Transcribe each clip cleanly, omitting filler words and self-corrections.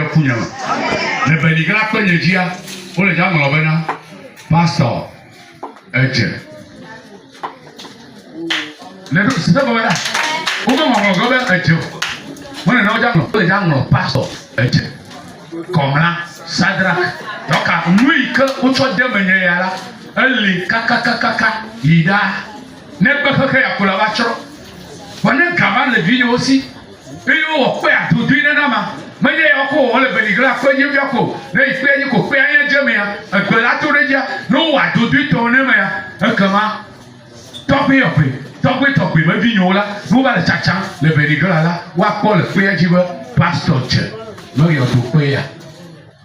kunya le benigra kwenye jia ole jamu lobena pastor eche le do sita bawela ugo mo gobe eche wona na jamu ole jamu pastor eche komla sadra doka nui ke ucho de menye yala eli kaka ida ne bakaka yakula bachro wana kama le video aussi iyo okwe atudine na ma menye yoko ole benigra kwenye yoko le ifenye ko pe anya jeme ya agbela to reja no wa tudu to ne ma ya kama topi ma vinyo la no ba le chacha le benigra la wa ko le pe jiba pastor che no yo to pe ya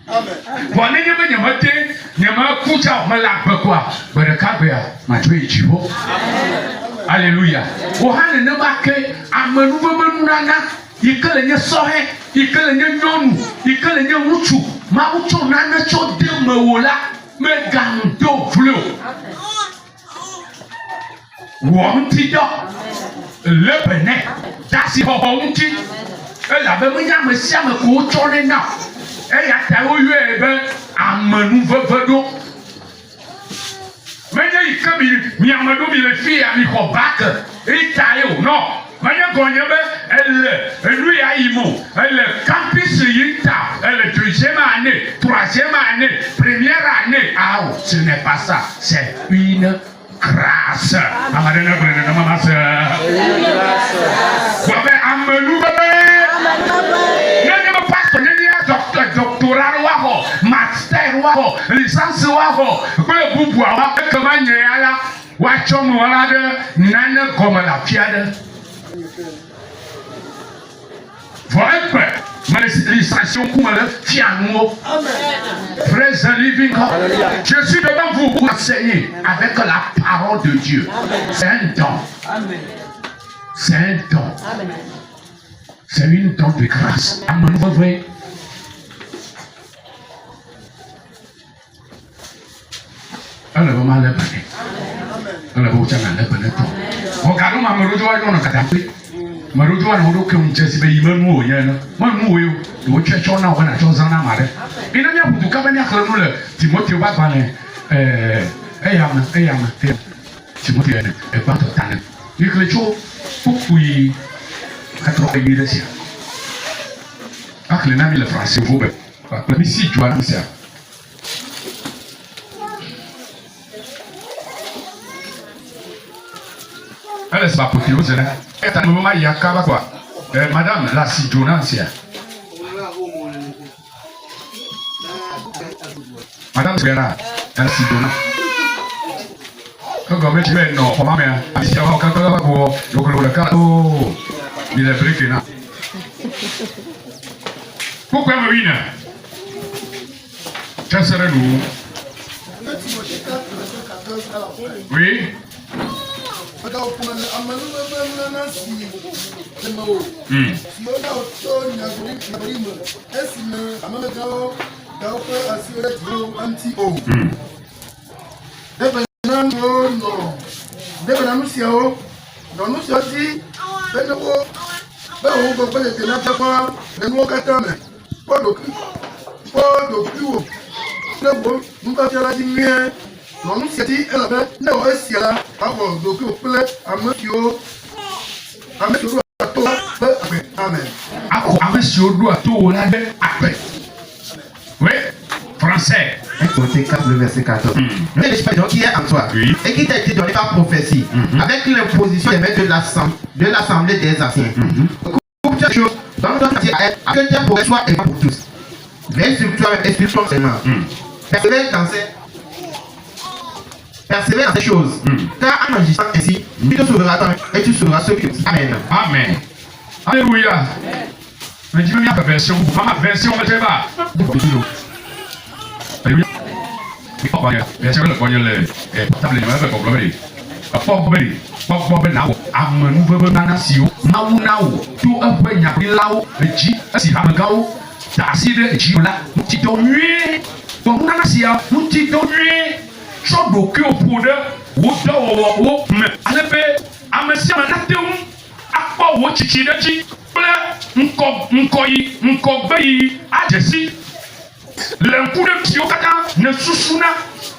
amen wani nyebe nyamate nyama kucha mala kwa bere kabea ma twe jibo Alléluia. Ohane ne make amanu nana ikele nye sohe ikele nye nyonu ikele nye uchu ma uchu nana cho de mewola me gando flo wonti do lebene dasi ho wonti ela be me nyame sia me ko cho ne na e ya ta o yue be amanu vevedo Menya ikabi mi amado mi le fi ami ko back itayo no menya gonyebe elle ya imo elle campus yinta elle deuxième année troisième année première année ah ce n'est pas ça c'est une grâce amadena brena mama sa quoi ben amenu nenya pastor nenya doctoral wako master wako licence wako kwa bubu awa kama nyala wachomo wala de nana comme la fiade voilà ma législation comme le fiano praise the living God. Je suis devant vous pour enseigner avec la parole de Dieu. C'est un don. C'est un don. C'est une don de grâce. Amen. Allah ba mala bane Allah ba ucha na bane to o ka no ma marujo wa no ka tapi marujo wa no ke unche sibe imanu o ye no ma mu yo do che cho na wa na cho zana mare ina nya budu ka ba nya kala no le Timothy ba ba ne eyama Timothy e ba to tane ikle cho fukui ka tro e dire sia akle na mi le français vous be ba mi si joa na sia elle est pas pour que vous ayez un moment il y a quoi madame la sidonantia madame Vera la sidona quand on met tu es non comment mais si on quand on va pour le cas oh il est briqué là pourquoi me vient ça serait nous oui non nous c'est dit elle avait non est là avant donc au plein à monsieur amen monsieur doit tout là après oui français Côté 4 le verset 14 le l'esprit qui est en toi et qui t'a été donné par prophétie avec l'imposition des maîtres de l'assemblée des anciens coupe cette chose dans ton quartier à que tes pour toi et pas pour tous veille sur toi et sur ton seulement persévère dans ces choses. Car en agissant ainsi, tu te sauveras toi et tu sauveras ceux qui te Amen. Amen. Alléluia. Mais dis-moi ma version. Ma version, je sais pas. Alléluia. Version le poignet le portable le même problème. Pop now. Amanu bebe nanasio. Now. Tu as nya bilao. Eji si hamagao. Tasi de eji la. Muti donné. Bon nanasia. Muti donné. Chodo que au poder, wo me alepe amesia manateum akpa wo chichi de chi ple ŋkɔgbe yi adzesi le ŋku ɖe siwo katã ne susuna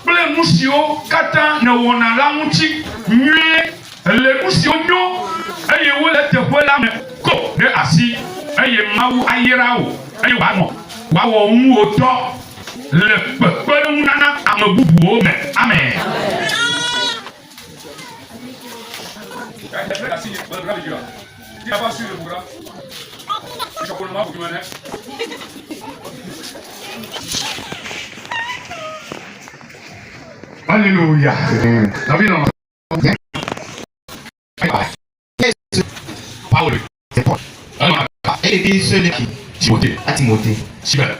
kple nu siwo katã ne wɔna la ŋuti nyuie le nu siwo nyo eye wole teƒe la me ko ɖe asi eye Mawu ayra wo eye wòawɔ ŋuwo dɔ le kpekpeɖeŋunana ame bubuwo me. Amen. Alléluia. Amen. Paul. C'est Paul. Et il dit celui qui Timothée. à Timothée. Super.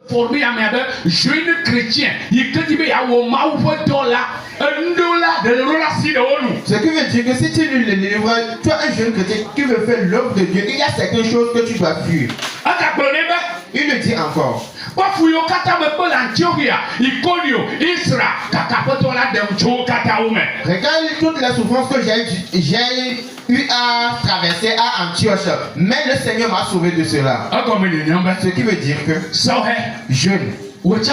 Formé à mes jeune chrétien, il te dit à vos mauvais de relation. Ce qui veut dire que si tu lis le livre, tu as un jeune chrétien qui veut faire l'œuvre de Dieu, il y a certaines choses que tu dois fuir. Il le dit encore. Regarde toutes les souffrances que j'ai eu à traverser à Antioche, mais le Seigneur m'a sauvé de cela. Ce qui veut dire que jeune. Toi aussi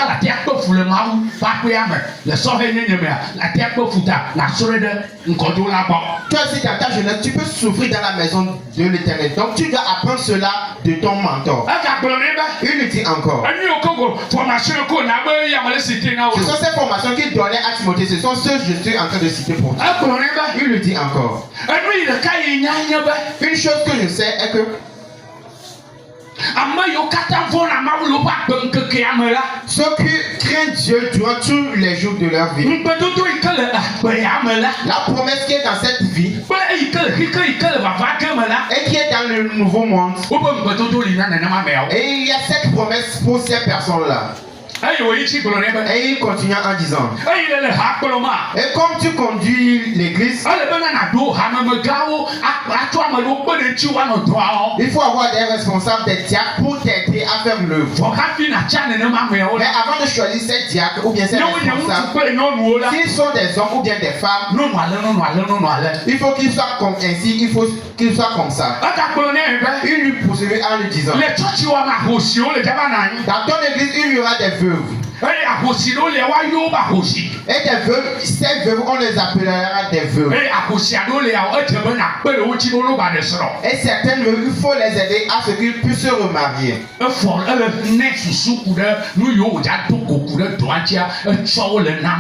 dans ta jeunesse, tu peux souffrir dans la maison de l'Éternel. Donc tu dois apprendre cela de ton mentor. Il le dit encore. Ce sont ces formations qu'il donnait à Timothée. Ce sont ceux que je suis en train de citer pour toi. Il le dit encore. Une chose que je sais est que ceux qui craignent Dieu durant tous les jours de leur vie, la promesse qui est dans cette vie et qui est dans le nouveau monde, et il y a cette promesse pour ces personnes-là. Et il continue en disant, et comme tu conduis l'église, il faut avoir des responsables, des diacres pour t'aider à faire l'œuvre. Mais avant de choisir ces diacres ou bien ces responsables, s'ils sont des hommes ou bien des femmes, il faut qu'ils soient comme ainsi, il faut qu'ils soient comme ça. Il lui poursuivait en lui disant, dans ton église, il y aura des vœux. Et des vœux, ces vœux, on les appellera des vœux. Et certaines vœux, il faut les aider à ce qu'ils puissent se remarier.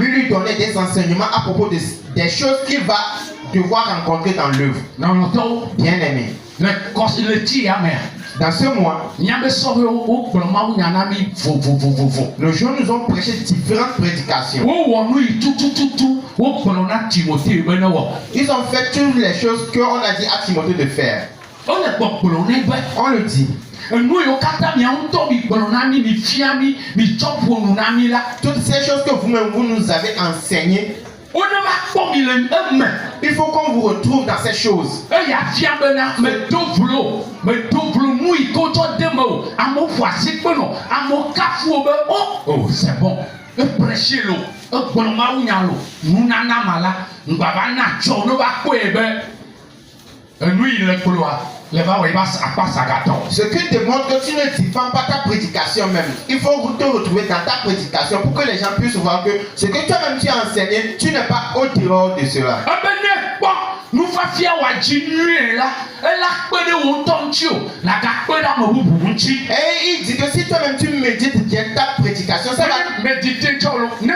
Il lui donnait des enseignements à propos des choses qu'il va devoir rencontrer dans l'œuvre. Bien aimé. Dans ce mois, nos gens nous ont prêché différentes prédications. Ils ont fait toutes les choses qu'on a dit à Timothée de faire. On le dit. Toutes ces choses que vous-même vous nous avez enseignées, il faut qu'on vous retrouve dans ces choses. Oh, c'est bon. Ce qui démontre que tu ne diffames pas ta prédication même. Il faut te retrouver dans ta prédication pour que les gens puissent voir que ce que toi-même tu as enseigné, tu n'es pas au dehors de cela. Nous faisons Et il dit que si toi-même tu médites bien ta prédication, ça va méditer. Ne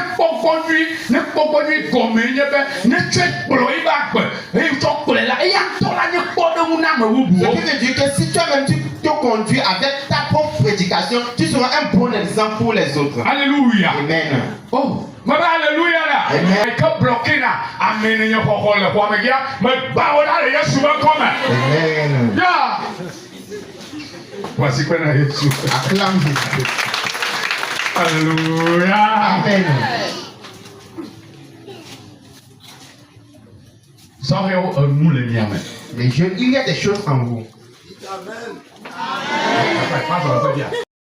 Ce qui veut dire que si toi-même tu te conduis avec ta propre prédication, tu seras un bon exemple pour les autres. Alléluia. Amen. Oh, mais alléluia là. Amen. Que bloqué là. Amen. Il y a pas encore le quoi mais mais bah on a les souvent comme. Amen. Ya. Voici quoi là Jésus. Acclame Jésus. Alléluia. Amen. Ça va nous les miens. Les jeunes, il y a des choses en vous. Amen.